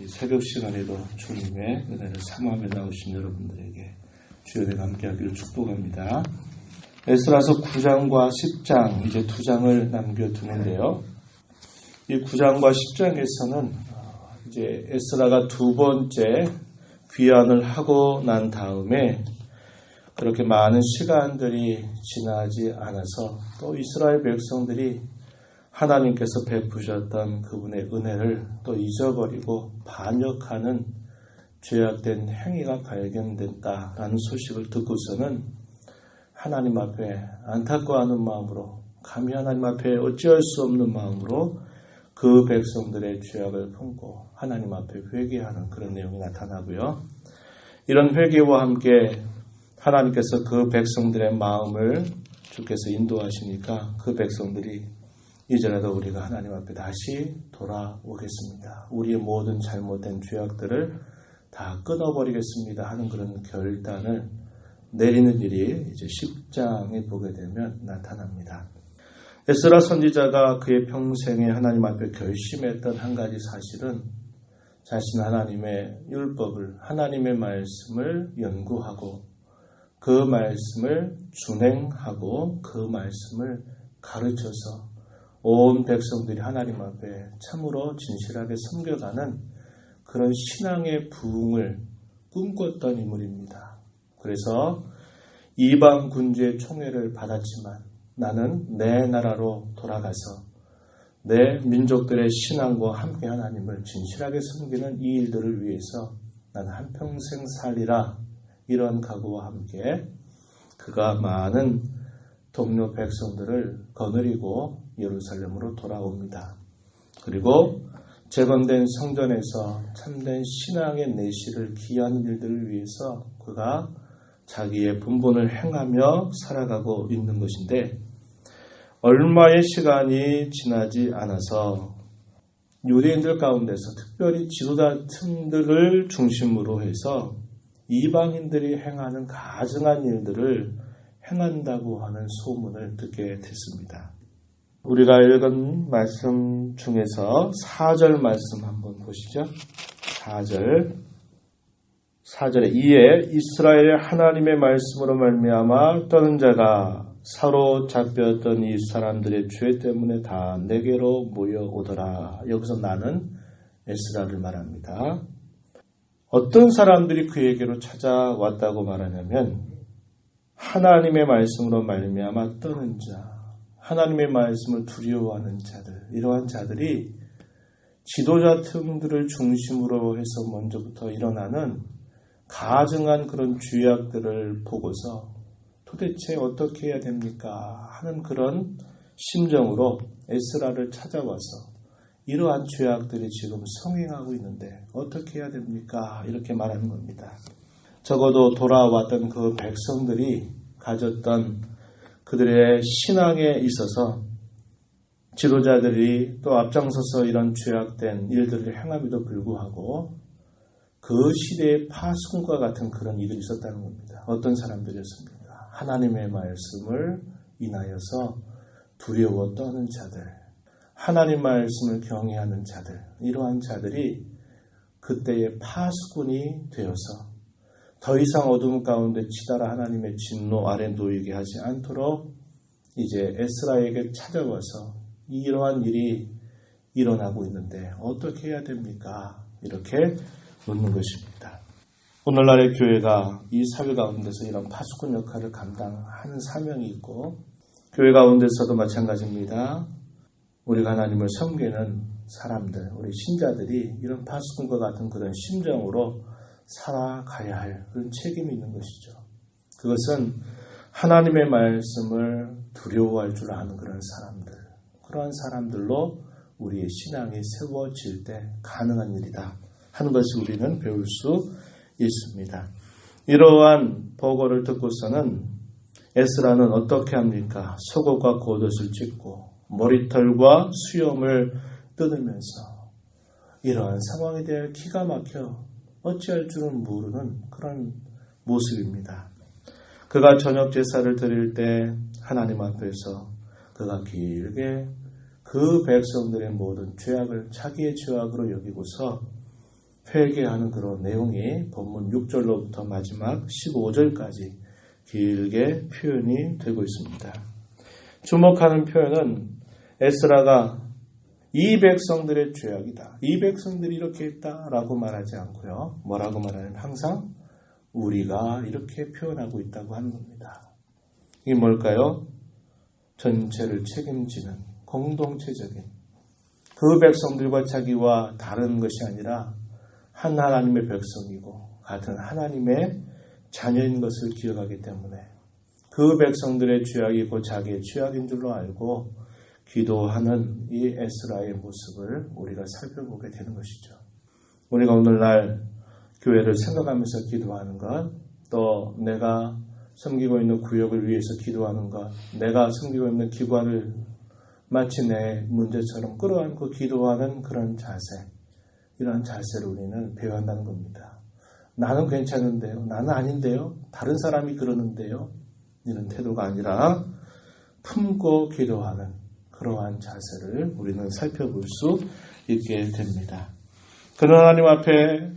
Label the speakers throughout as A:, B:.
A: 이 새벽 시간에도 주님의 은혜를 사모하며 나오신 여러분들에게 주연에 함께하기를 축복합니다. 에스라서 9장과 10장 이제 2장을 남겨두는데요. 이 9장과 10장에서는 이제 에스라가 두 번째 귀환을 하고 난 다음에 그렇게 많은 시간들이 지나지 않아서 또 이스라엘 백성들이 하나님께서 베푸셨던 그분의 은혜를 또 잊어버리고 반역하는 죄악된 행위가 발견됐다라는 소식을 듣고서는 하나님 앞에 안타까워하는 마음으로 감히 하나님 앞에 어찌할 수 없는 마음으로 그 백성들의 죄악을 품고 하나님 앞에 회개하는 그런 내용이 나타나고요. 이런 회개와 함께 하나님께서 그 백성들의 마음을 주께서 인도하시니까 그 백성들이 이제라도 우리가 하나님 앞에 다시 돌아오겠습니다. 우리의 모든 잘못된 죄악들을 다 끊어버리겠습니다 하는 그런 결단을 내리는 일이 이제 10장에 보게 되면 나타납니다. 에스라 선지자가 그의 평생에 하나님 앞에 결심했던 한 가지 사실은 자신 하나님의 율법을, 하나님의 말씀을 연구하고 그 말씀을 준행하고 그 말씀을 가르쳐서 온 백성들이 하나님 앞에 참으로 진실하게 섬겨가는 그런 신앙의 부흥을 꿈꿨던 인물입니다. 그래서 이방 군주의 총애를 받았지만 나는 내 나라로 돌아가서 내 민족들의 신앙과 함께 하나님을 진실하게 섬기는 이 일들을 위해서 나는 한평생 살리라, 이런 각오와 함께 그가 많은 동료 백성들을 거느리고 예루살렘으로 돌아옵니다. 그리고 재건된 성전에서 참된 신앙의 내실을 기하는 일들을 위해서 그가 자기의 분본을 행하며 살아가고 있는 것인데, 얼마의 시간이 지나지 않아서 유대인들 가운데서 특별히 지도자층들을 중심으로 해서 이방인들이 행하는 가증한 일들을 행한다고 하는 소문을 듣게 됐습니다. 우리가 읽은 말씀 중에서 4절 말씀 한번 보시죠. 4절에 이에 이스라엘의 하나님의 말씀으로 말미암아 떠는 자가 사로잡혔던 이 사람들의 죄 때문에 다 내게로 모여오더라. 여기서 나는 에스라를 말합니다. 어떤 사람들이 그에게로 찾아왔다고 말하냐면 하나님의 말씀으로 말미암아 떠는 자, 하나님의 말씀을 두려워하는 자들, 이러한 자들이 지도자 틈들을 중심으로 해서 먼저부터 일어나는 가증한 그런 죄악들을 보고서 도대체 어떻게 해야 됩니까 하는 그런 심정으로 에스라를 찾아와서 이러한 죄악들이 지금 성행하고 있는데 어떻게 해야 됩니까? 이렇게 말하는 겁니다. 적어도 돌아왔던 그 백성들이 가졌던 그들의 신앙에 있어서 지도자들이 또 앞장서서 이런 죄악된 일들을 행함에도 불구하고 그 시대의 파수꾼과 같은 그런 일이 있었다는 겁니다. 어떤 사람들이었습니까? 하나님의 말씀을 인하여서 두려워 떠는 자들, 하나님 말씀을 경외하는 자들, 이러한 자들이 그때의 파수꾼이 되어서 더 이상 어둠 가운데 치달아 하나님의 진노 아래 놓이게 하지 않도록 이제 에스라에게 찾아와서 이러한 일이 일어나고 있는데 어떻게 해야 됩니까? 이렇게 묻는 것입니다. 오늘날의 교회가 이 사회 가운데서 이런 파수꾼 역할을 감당하는 사명이 있고, 교회 가운데서도 마찬가지입니다. 우리가 하나님을 섬기는 사람들, 우리 신자들이 이런 파수꾼과 같은 그런 심정으로 살아가야 할 그런 책임이 있는 것이죠. 그것은 하나님의 말씀을 두려워할 줄 아는 그런 사람들, 그러한 사람들로 우리의 신앙이 세워질 때 가능한 일이다 하는 것을 우리는 배울 수 있습니다. 이러한 보고를 듣고서는 에스라는 어떻게 합니까? 속옷과 겉옷을 찢고 머리털과 수염을 뜯으면서 이러한 상황에 대해 기가 막혀 어찌할 줄은 모르는 그런 모습입니다. 그가 저녁 제사를 드릴 때 하나님 앞에서 그가 길게 그 백성들의 모든 죄악을 자기의 죄악으로 여기고서 회개하는 그런 내용이 본문 6절로부터 마지막 15절까지 길게 표현이 되고 있습니다. 주목하는 표현은 에스라가 이 백성들의 죄악이다, 이 백성들이 이렇게 했다라고 말하지 않고요. 뭐라고 말하냐면 항상 우리가 이렇게 표현하고 있다고 하는 겁니다. 이게 뭘까요? 전체를 책임지는 공동체적인 그 백성들과 자기와 다른 것이 아니라 한 하나님의 백성이고 같은 하나님의 자녀인 것을 기억하기 때문에 그 백성들의 죄악이고 자기의 죄악인 줄로 알고 기도하는 이 에스라의 모습을 우리가 살펴보게 되는 것이죠. 우리가 오늘날 교회를 생각하면서 기도하는 것, 또 내가 섬기고 있는 구역을 위해서 기도하는 것, 내가 섬기고 있는 기관을 마치 내 문제처럼 끌어안고 기도하는 그런 자세, 이러한 자세를 우리는 배워야 한다는 겁니다. 나는 괜찮은데요, 나는 아닌데요, 다른 사람이 그러는데요, 이런 태도가 아니라 품고 기도하는 그러한 자세를 우리는 살펴볼 수 있게 됩니다. 그런 하나님 앞에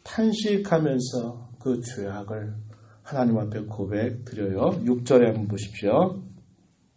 A: 탄식하면서 그 죄악을 하나님 앞에 고백드려요. 6절에 한번 보십시오.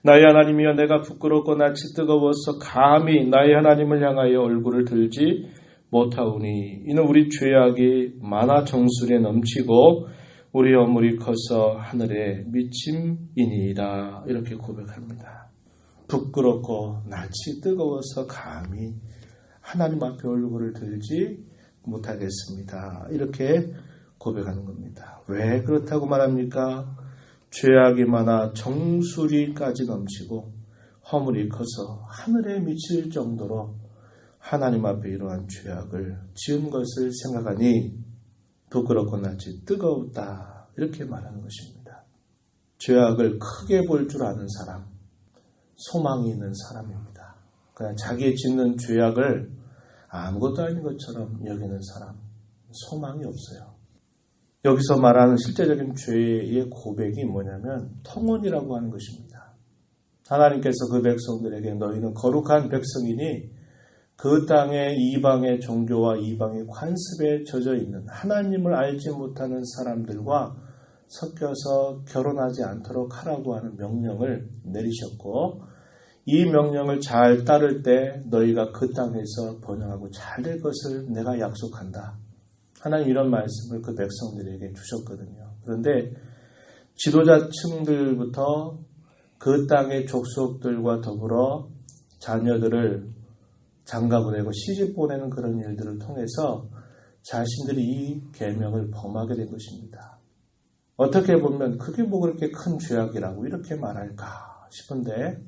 A: 나의 하나님이여, 내가 부끄럽고 낯이 뜨거워서 감히 나의 하나님을 향하여 얼굴을 들지 못하오니 이는 우리 죄악이 많아 정수리에 넘치고 우리 허물이 커서 하늘에 미침이니이다. 이렇게 고백합니다. 부끄럽고 낯이 뜨거워서 감히 하나님 앞에 얼굴을 들지 못하겠습니다. 이렇게 고백하는 겁니다. 왜 그렇다고 말합니까? 죄악이 많아 정수리까지 넘치고 허물이 커서 하늘에 미칠 정도로 하나님 앞에 이러한 죄악을 지은 것을 생각하니 부끄럽고 낯이 뜨거웠다. 이렇게 말하는 것입니다. 죄악을 크게 볼 줄 아는 사람, 소망이 있는 사람입니다. 그냥 자기 짓는 죄악을 아무것도 아닌 것처럼 여기는 사람, 소망이 없어요. 여기서 말하는 실제적인 죄의 고백이 뭐냐면 통혼이라고 하는 것입니다. 하나님께서 그 백성들에게 너희는 거룩한 백성이니 그 땅의 이방의 종교와 이방의 관습에 젖어 있는 하나님을 알지 못하는 사람들과 섞여서 결혼하지 않도록 하라고 하는 명령을 내리셨고, 이 명령을 잘 따를 때 너희가 그 땅에서 번영하고 잘 될 것을 내가 약속한다. 하나님 이런 말씀을 그 백성들에게 주셨거든요. 그런데 지도자층들부터 그 땅의 족속들과 더불어 자녀들을 장가보내고 시집 보내는 그런 일들을 통해서 자신들이 이 계명을 범하게 된 것입니다. 어떻게 보면 그게 뭐 그렇게 큰 죄악이라고 이렇게 말할까 싶은데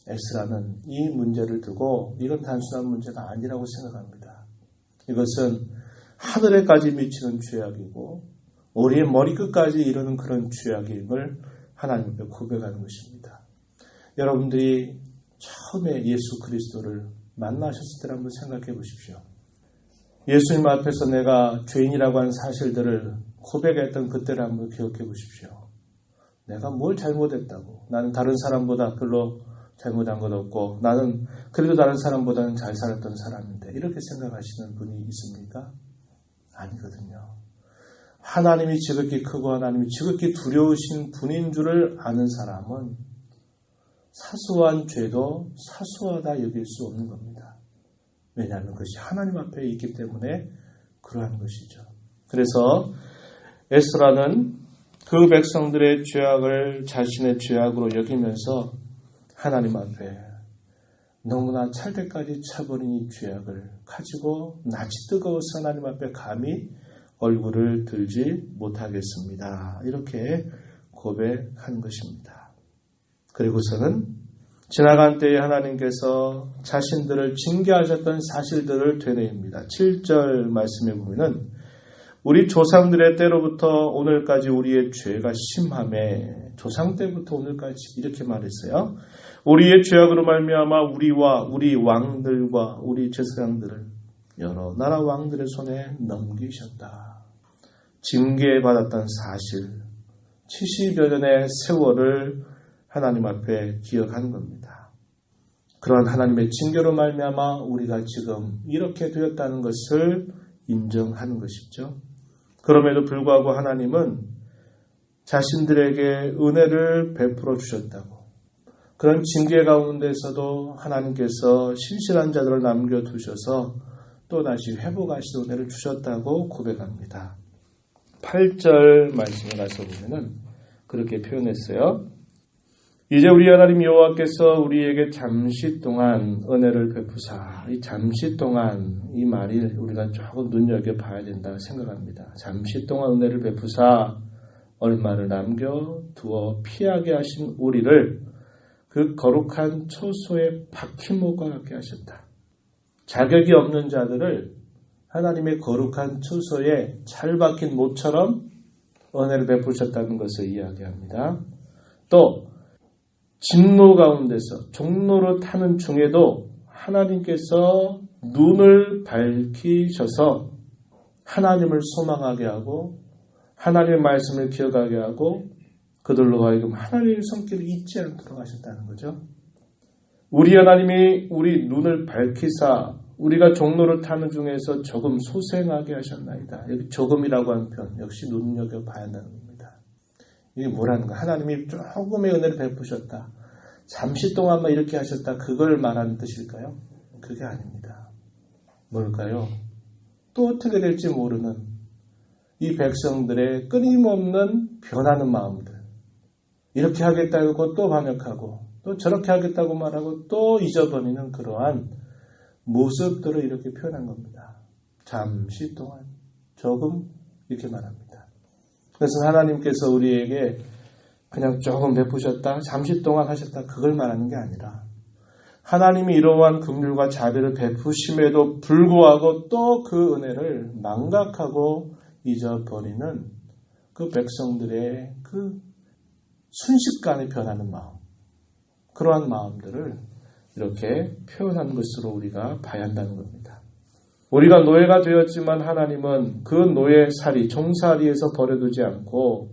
A: 에스라는 이 문제를 두고 이건 단순한 문제가 아니라고 생각합니다. 이것은 하늘에까지 미치는 죄악이고 우리의 머리끝까지 이르는 그런 죄악임을 하나님 앞에 고백하는 것입니다. 여러분들이 처음에 예수 그리스도를 만나셨을 때 한번 생각해 보십시오. 예수님 앞에서 내가 죄인이라고 하는 사실들을 고백했던 그때를 한번 기억해 보십시오. 내가 뭘 잘못했다고, 나는 다른 사람보다 별로 잘못한 것 없고 나는 그래도 다른 사람보다는 잘 살았던 사람인데 이렇게 생각하시는 분이 있습니까? 아니거든요. 하나님이 지극히 크고 하나님이 지극히 두려우신 분인 줄을 아는 사람은 사소한 죄도 사소하다 여길 수 없는 겁니다. 왜냐하면 그것이 하나님 앞에 있기 때문에 그러한 것이죠. 그래서 에스라는 그 백성들의 죄악을 자신의 죄악으로 여기면서 하나님 앞에 너무나 찰 때까지 차버린 이 죄악을 가지고 낯이 뜨거워서 하나님 앞에 감히 얼굴을 들지 못하겠습니다. 이렇게 고백한 것입니다. 그리고서는 지나간 때에 하나님께서 자신들을 징계하셨던 사실들을 되뇌입니다. 7절 말씀에 보면은 우리 조상들의 때로부터 오늘까지 우리의 죄가 심하매, 조상 때부터 오늘까지 이렇게 말했어요. 우리의 죄악으로 말미암아 우리와 우리 왕들과 우리 제사장들을 여러 나라 왕들의 손에 넘기셨다. 징계받았던 사실, 70여 년의 세월을 하나님 앞에 기억하는 겁니다. 그러한 하나님의 징계로 말미암아 우리가 지금 이렇게 되었다는 것을 인정하는 것이죠. 그럼에도 불구하고 하나님은 자신들에게 은혜를 베풀어 주셨다고, 그런 징계 가운데서도 하나님께서 신실한 자들을 남겨두셔서 또다시 회복하시는 은혜를 주셨다고 고백합니다. 8절 말씀에 가서 보면은 그렇게 표현했어요. 이제 우리 하나님 여호와께서 우리에게 잠시 동안 은혜를 베푸사. 이 잠시 동안 이 말이 우리가 조금 눈여겨봐야 된다고 생각합니다. 잠시 동안 은혜를 베푸사 얼마를 남겨두어 피하게 하신 우리를 그 거룩한 초소의 박힌못과 같게 하셨다. 자격이 없는 자들을 하나님의 거룩한 초소에 잘 박힌 못처럼 은혜를 베푸셨다는 것을 이야기합니다. 또 진노 가운데서 종로로 타는 중에도 하나님께서 눈을 밝히셔서 하나님을 소망하게 하고 하나님의 말씀을 기억하게 하고 그들로 하여금 하나님의 손길을 잊지 않도록 하셨다는 거죠. 우리 하나님이 우리 눈을 밝히사 우리가 종로를 타는 중에서 조금 소생하게 하셨나이다. 여기 조금이라고 하는 표현 역시 눈여겨봐야 한다는 겁니다. 이게 뭐라는 거야? 하나님이 조금의 은혜를 베푸셨다. 잠시 동안만 이렇게 하셨다. 그걸 말하는 뜻일까요? 그게 아닙니다. 뭘까요? 또 어떻게 될지 모르는 이 백성들의 끊임없는 변하는 마음들. 이렇게 하겠다고 또 반역하고 또 저렇게 하겠다고 말하고 또 잊어버리는 그러한 모습들을 이렇게 표현한 겁니다. 잠시 동안, 조금 이렇게 말합니다. 그래서 하나님께서 우리에게 그냥 조금 베푸셨다, 잠시 동안 하셨다 그걸 말하는 게 아니라 하나님이 이러한 긍휼과 자비를 베푸심에도 불구하고 또 그 은혜를 망각하고 잊어버리는 그 백성들의 그 순식간에 변하는 마음, 그러한 마음들을 이렇게 표현한 것으로 우리가 봐야 한다는 겁니다. 우리가 노예가 되었지만 하나님은 그 노예살이, 종살이에서 버려두지 않고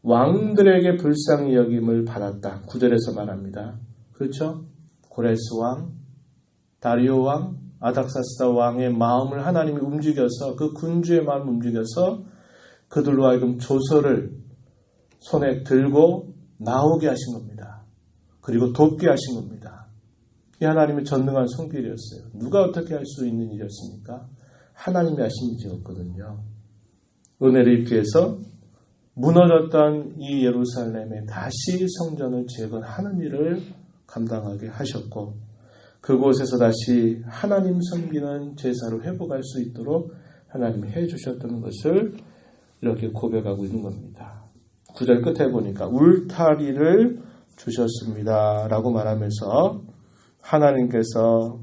A: 왕들에게 불쌍히 여김을 받았다. 9절에서 말합니다. 그렇죠? 고레스 왕, 다리오 왕, 아닥사스다 왕의 마음을 하나님이 움직여서 그 군주의 마음을 움직여서 그들로 하여금 조서를 손에 들고 나오게 하신 겁니다. 그리고 돕게 하신 겁니다. 이 하나님의 전능한 손길이었어요. 누가 어떻게 할 수 있는 일이었습니까? 하나님이 하신 일이었거든요. 은혜를 입기 위해서 무너졌던 이 예루살렘에 다시 성전을 재건하는 일을 감당하게 하셨고 그곳에서 다시 하나님 섬기는 제사를 회복할 수 있도록 하나님이 해주셨다는 것을 이렇게 고백하고 있는 겁니다. 9절 끝에 보니까 울타리를 주셨습니다 라고 말하면서 하나님께서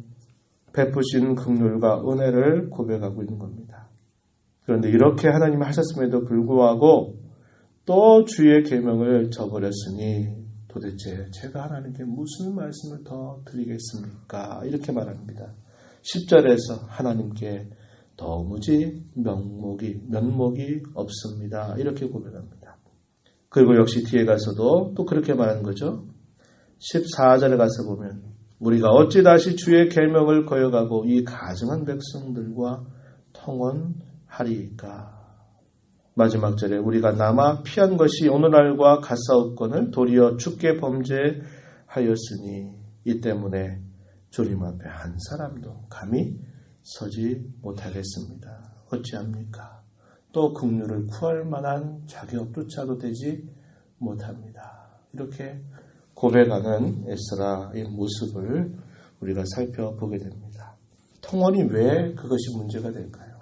A: 베푸신 긍휼과 은혜를 고백하고 있는 겁니다. 그런데 이렇게 하나님이 하셨음에도 불구하고 또 주의 계명을 저버렸으니 도대체 제가 하나님께 무슨 말씀을 더 드리겠습니까? 이렇게 말합니다. 10절에서 하나님께 도무지 면목이 없습니다. 이렇게 고백합니다. 그리고 역시 뒤에 가서도 또 그렇게 말하는 거죠. 14절에 가서 보면 우리가 어찌 다시 주의 계명을 거역하고 이 가증한 백성들과 통원하리이까. 마지막 절에 우리가 남아 피한 것이 오늘날과 같사옵건을 도리어 주께 범죄하였으니 이 때문에 주님 앞에 한 사람도 감히 서지 못하겠습니다. 어찌합니까? 또 긍휼을 구할 만한 자격조차도 되지 못합니다. 이렇게 고백하는 에스라의 모습을 우리가 살펴보게 됩니다. 통원이 왜 그것이 문제가 될까요?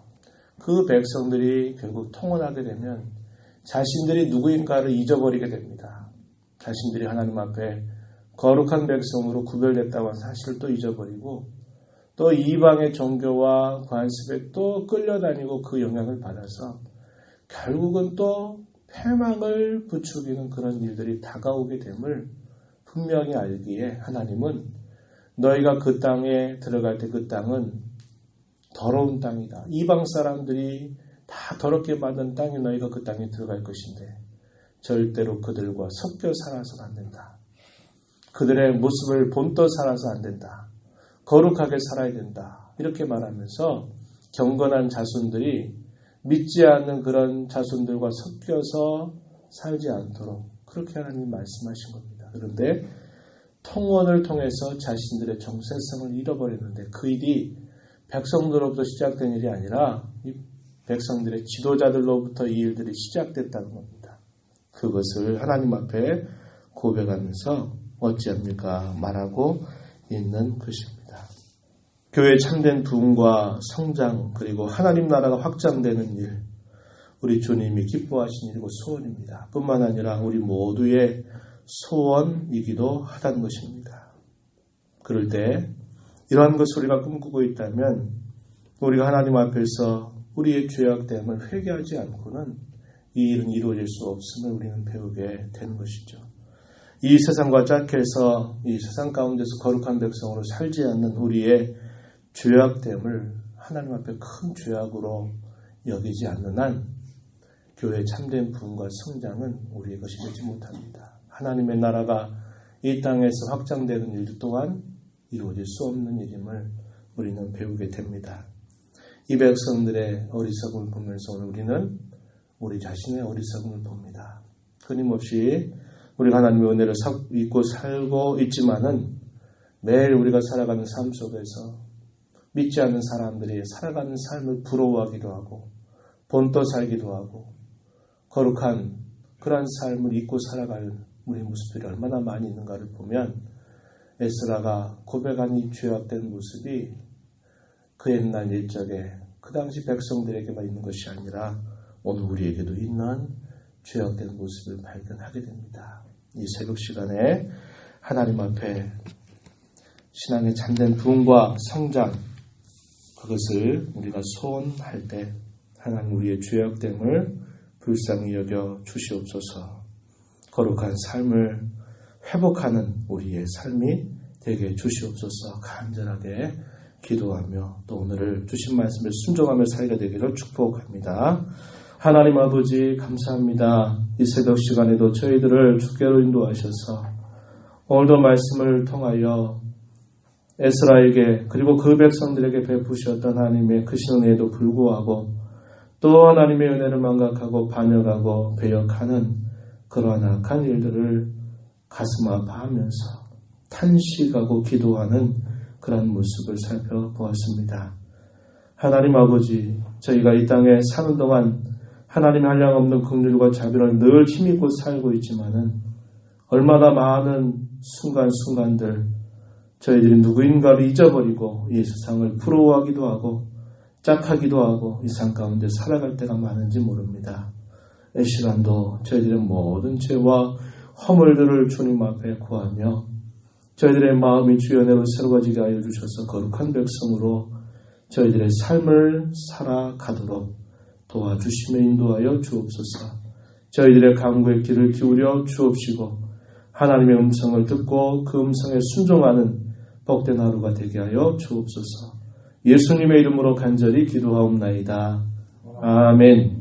A: 그 백성들이 결국 통원하게 되면 자신들이 누구인가를 잊어버리게 됩니다. 자신들이 하나님 앞에 거룩한 백성으로 구별됐다고 하는 사실을 또 잊어버리고 또 이방의 종교와 관습에 또 끌려다니고 그 영향을 받아서 결국은 또 패망을 부추기는 그런 일들이 다가오게 됨을 분명히 알기에 하나님은 너희가 그 땅에 들어갈 때 그 땅은 더러운 땅이다. 이방 사람들이 다 더럽게 만든 땅에 너희가 그 땅에 들어갈 것인데 절대로 그들과 섞여 살아서는 안 된다. 그들의 모습을 본떠 살아서 안 된다. 거룩하게 살아야 된다. 이렇게 말하면서 경건한 자손들이 믿지 않는 그런 자손들과 섞여서 살지 않도록 그렇게 하나님이 말씀하신 겁니다. 그런데 통원을 통해서 자신들의 정체성을 잃어버렸는데 그 일이 백성들로부터 시작된 일이 아니라 이 백성들의 지도자들로부터 이 일들이 시작됐다는 겁니다. 그것을 하나님 앞에 고백하면서 어찌합니까? 말하고 있는 것입니다. 교회의 참된 부흥과 성장 그리고 하나님 나라가 확장되는 일, 우리 주님이 기뻐하신 일이고 소원입니다. 뿐만 아니라 우리 모두의 소원이기도 하다는 것입니다. 그럴 때 이러한 것을 우리가 꿈꾸고 있다면 우리가 하나님 앞에서 우리의 죄악됨을 회개하지 않고는 이 일은 이루어질 수 없음을 우리는 배우게 되는 것이죠. 이 세상과 짝해서 이 세상 가운데서 거룩한 백성으로 살지 않는 우리의 죄악됨을 하나님 앞에 큰 죄악으로 여기지 않는 한 교회의 참된 부흥과 성장은 우리의 것이 되지 못합니다. 하나님의 나라가 이 땅에서 확장되는 일도 또한 이루어질 수 없는 일임을 우리는 배우게 됩니다. 이 백성들의 어리석음을 보면서 오늘 우리는 우리 자신의 어리석음을 봅니다. 끊임없이 우리가 하나님의 은혜를 믿고 살고 있지만은 매일 우리가 살아가는 삶 속에서 믿지 않는 사람들이 살아가는 삶을 부러워하기도 하고 본떠 살기도 하고 거룩한 그러한 삶을 잊고 살아갈 우리 모습들이 얼마나 많이 있는가를 보면 에스라가 고백한 이 죄악된 모습이 그 옛날 일적에 그 당시 백성들에게만 있는 것이 아니라 오늘 우리에게도 있는 죄악된 모습을 발견하게 됩니다. 이 새벽 시간에 하나님 앞에 신앙의 참된 부흥과 성장 그것을 우리가 소원할 때 하나님 우리의 죄악됨을 불쌍히 여겨 주시옵소서. 거룩한 삶을 회복하는 우리의 삶이 되게 주시옵소서. 간절하게 기도하며 또 오늘을 주신 말씀에 순종하며 살게 되기를 축복합니다. 하나님 아버지 감사합니다. 이 새벽 시간에도 저희들을 주께로 인도하셔서 오늘도 말씀을 통하여 에스라에게 그리고 그 백성들에게 베푸셨던 하나님의 크신 은혜에도 불구하고 또 하나님의 은혜를 망각하고 반역하고 배역하는 그러한 악한 일들을 가슴 아파하면서 탄식하고 기도하는 그런 모습을 살펴보았습니다. 하나님 아버지, 저희가 이 땅에 사는 동안 하나님의 한량없는 긍휼과 자비를 늘 힘입고 살고 있지만은 얼마나 많은 순간순간들 저희들이 누구인가를 잊어버리고 이 세상을 부러워하기도 하고 짝하기도 하고 이 상 가운데 살아갈 때가 많은지 모릅니다. 이 시간도 저희들의 모든 죄와 허물들을 주님 앞에 구하며 저희들의 마음이 주의 은혜로 새로워지게 하여 주셔서 거룩한 백성으로 저희들의 삶을 살아가도록 도와주시며 인도하여 주옵소서. 저희들의 간구의 귀를 기울여 주옵시고 하나님의 음성을 듣고 그 음성에 순종하는 복된 하루가 되게 하여 주옵소서. 예수님의 이름으로 간절히 기도하옵나이다. 아멘.